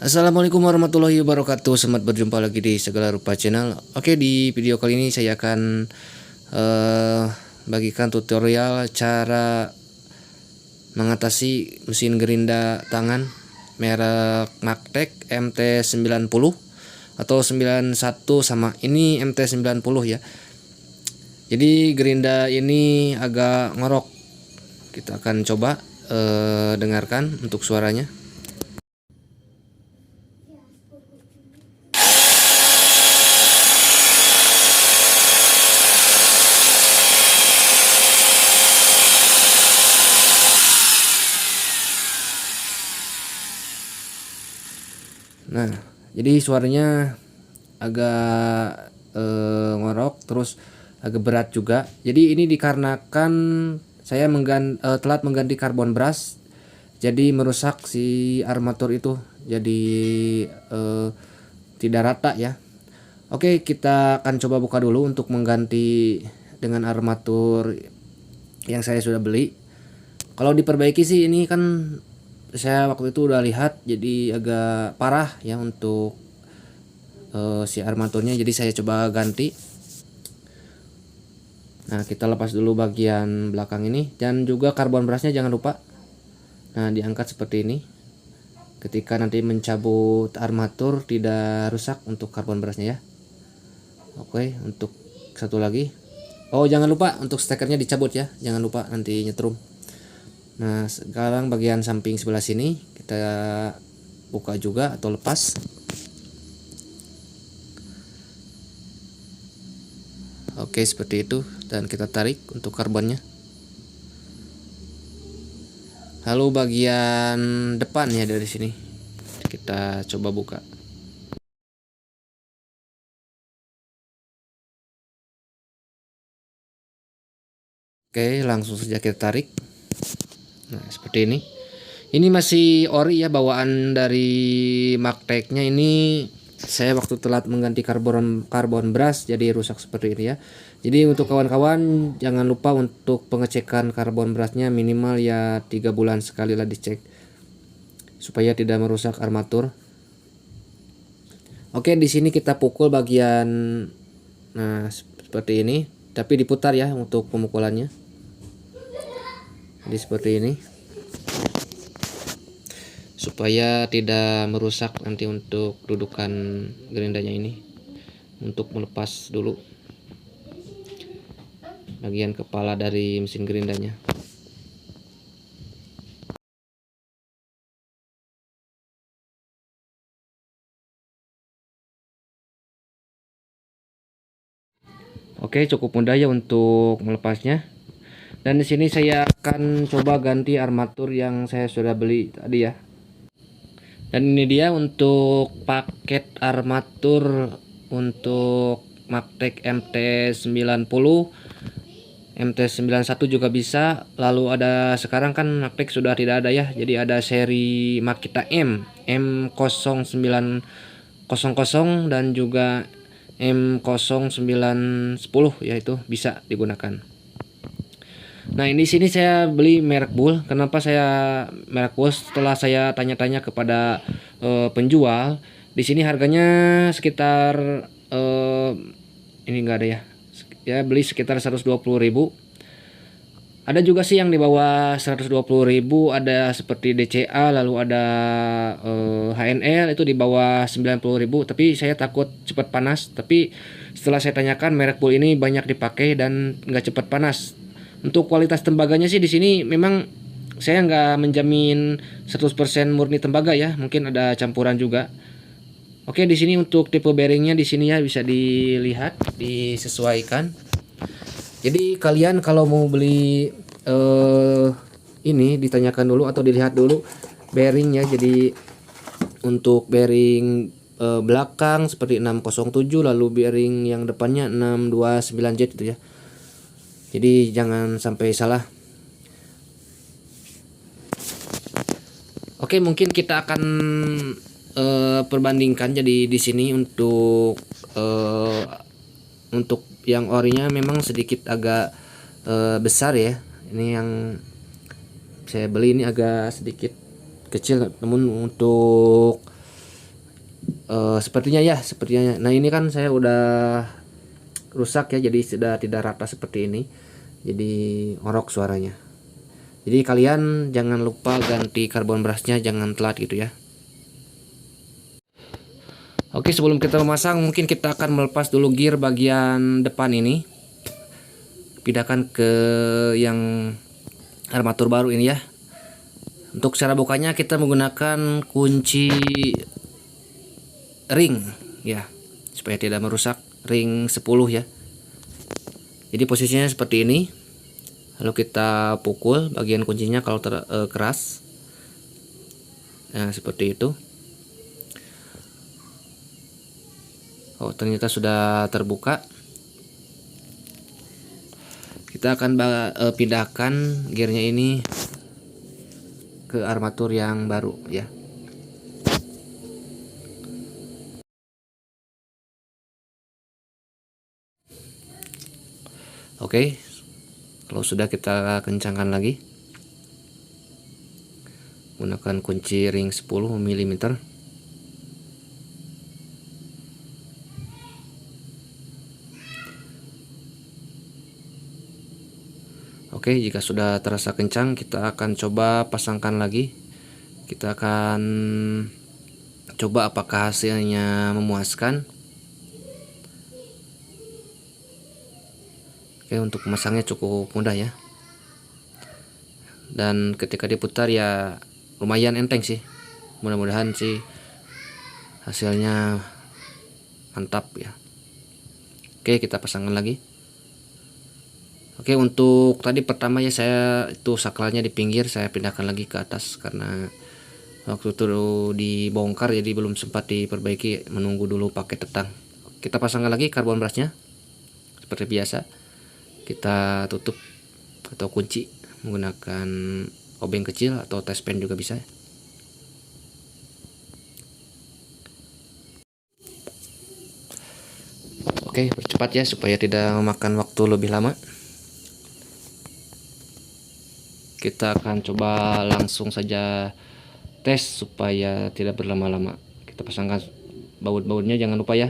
Assalamualaikum warahmatullahi wabarakatuh. Selamat berjumpa lagi di Segala Rupa Channel. Oke, di video kali ini saya akan bagikan tutorial cara mengatasi mesin gerinda tangan merek Magtech MT90 atau 91, sama ini MT90 ya. Jadi gerinda ini agak ngorok. Kita akan coba dengarkan untuk suaranya. Nah, jadi suaranya agak ngorok, terus agak berat juga. Jadi ini dikarenakan saya telat mengganti karbon brush, jadi merusak si armatur itu, jadi tidak rata ya. Oke, kita akan coba buka dulu untuk mengganti dengan armatur yang saya sudah beli. Kalau diperbaiki sih ini kan saya waktu itu udah lihat, jadi agak parah ya untuk si armaturnya, jadi saya coba ganti. Nah, kita lepas dulu bagian belakang ini, dan juga karbon brushnya jangan lupa. Nah, diangkat seperti ini. Ketika nanti mencabut armatur tidak rusak untuk karbon brushnya ya. Oke, untuk satu lagi, oh jangan lupa untuk stekernya dicabut ya, jangan lupa nanti nyetrum. Nah, sekarang bagian samping sebelah sini kita buka juga atau lepas. Oke, seperti itu, dan kita tarik untuk karbonnya. Lalu bagian depannya dari sini kita coba buka. Oke, langsung saja kita tarik. Nah, seperti ini. Ini masih ori ya, bawaan dari Magtech-nya ini. Saya waktu telat mengganti karbon brush jadi rusak seperti ini ya. Jadi untuk kawan-kawan jangan lupa untuk pengecekan karbon brushnya minimal ya 3 bulan sekali lah dicek, supaya tidak merusak armatur. Oke, di sini kita pukul bagian, nah seperti ini, tapi diputar ya untuk pemukulannya. Jadi seperti ini, supaya tidak merusak nanti untuk dudukan gerindanya ini. Untuk melepas dulu bagian kepala dari mesin gerindanya. Oke, cukup mudah ya untuk melepasnya. Dan di sini saya akan coba ganti armatur yang saya sudah beli tadi ya. Dan ini dia untuk paket armatur untuk Magtech MT90, MT91 juga bisa. Lalu ada, sekarang kan Magtech sudah tidak ada ya, jadi ada seri Makita M0900 dan juga M0910 yaitu bisa digunakan. Nah, ini sini saya beli merek Bull. Kenapa saya merek Bull? Setelah saya tanya-tanya kepada penjual, di sini harganya sekitar ini enggak ada ya. Ya beli sekitar 120.000. Ada juga sih yang di bawah 120.000, ada seperti DCA, lalu ada HNL itu di bawah 90.000, tapi saya takut cepat panas. Tapi setelah saya tanyakan, merek Bull ini banyak dipakai dan nggak cepat panas. Untuk kualitas tembaganya sih di sini memang saya nggak menjamin 100% murni tembaga ya, mungkin ada campuran juga. Oke, di sini untuk tipe bearingnya di sini ya bisa dilihat, disesuaikan. Jadi kalian kalau mau beli ini ditanyakan dulu atau dilihat dulu bearingnya. Jadi untuk bearing belakang seperti 607, lalu bearing yang depannya 629Z itu ya. Jadi jangan sampai salah. Oke, mungkin kita akan perbandingkan. Jadi di sini untuk yang orinya memang sedikit agak besar ya. Ini yang saya beli ini agak sedikit kecil, namun untuk Sepertinya. Nah ini kan saya udah rusak ya, jadi sudah tidak rata seperti ini, jadi ngorok suaranya. Jadi kalian jangan lupa ganti karbon brashnya, jangan telat gitu ya. Oke, sebelum kita memasang mungkin kita akan melepas dulu gear bagian depan ini, pindahkan ke yang armatur baru ini ya. Untuk cara bukanya kita menggunakan kunci ring ya, supaya tidak merusak, ring 10 ya. Jadi posisinya seperti ini. Lalu kita pukul bagian kuncinya kalau keras. Nah, seperti itu. Oh, ternyata sudah terbuka. Kita akan pindahkan gearnya ini ke armatur yang baru ya. Oke, kalau sudah kita kencangkan lagi menggunakan kunci ring 10 mm. Oke, jika sudah terasa kencang, kita akan coba pasangkan lagi. Kita akan coba apakah hasilnya memuaskan. Oke, untuk memasangnya cukup mudah ya. Dan ketika diputar ya lumayan enteng sih. Mudah-mudahan sih hasilnya mantap ya. Oke, kita pasangkan lagi. Oke, untuk tadi pertama ya, saya itu saklarnya di pinggir, saya pindahkan lagi ke atas karena waktu itu dibongkar jadi belum sempat diperbaiki, menunggu dulu pakai tetang. Kita pasangkan lagi karbon brashnya seperti biasa. Kita tutup atau kunci menggunakan obeng kecil atau tes pen juga bisa. Oke, percepat ya supaya tidak memakan waktu lebih lama. Kita akan coba langsung saja tes supaya tidak berlama-lama. Kita pasangkan baut-bautnya, jangan lupa ya.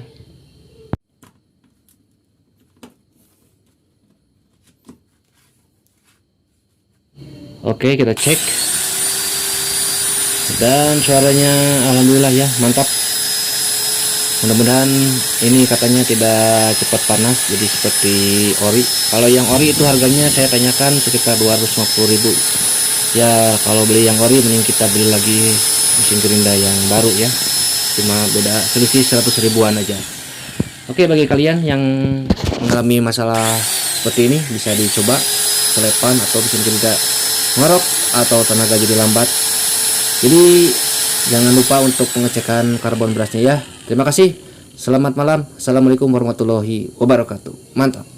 Oke, kita cek. Dan suaranya alhamdulillah ya, mantap. Mudah-mudahan ini katanya tidak cepat panas, jadi seperti ori. Kalau yang ori itu harganya saya tanyakan sekitar 250.000. Ya, kalau beli yang ori mending kita beli lagi mesin gerinda yang baru ya. Cuma beda selisih 100 ribuan aja. Oke, bagi kalian yang mengalami masalah seperti ini bisa dicoba selepan atau mesin gerinda ngorok atau tenaga jadi lambat. Jadi jangan lupa untuk pengecekan karbon brashnya ya. Terima kasih. Selamat malam. Assalamualaikum warahmatullahi wabarakatuh. Mantap.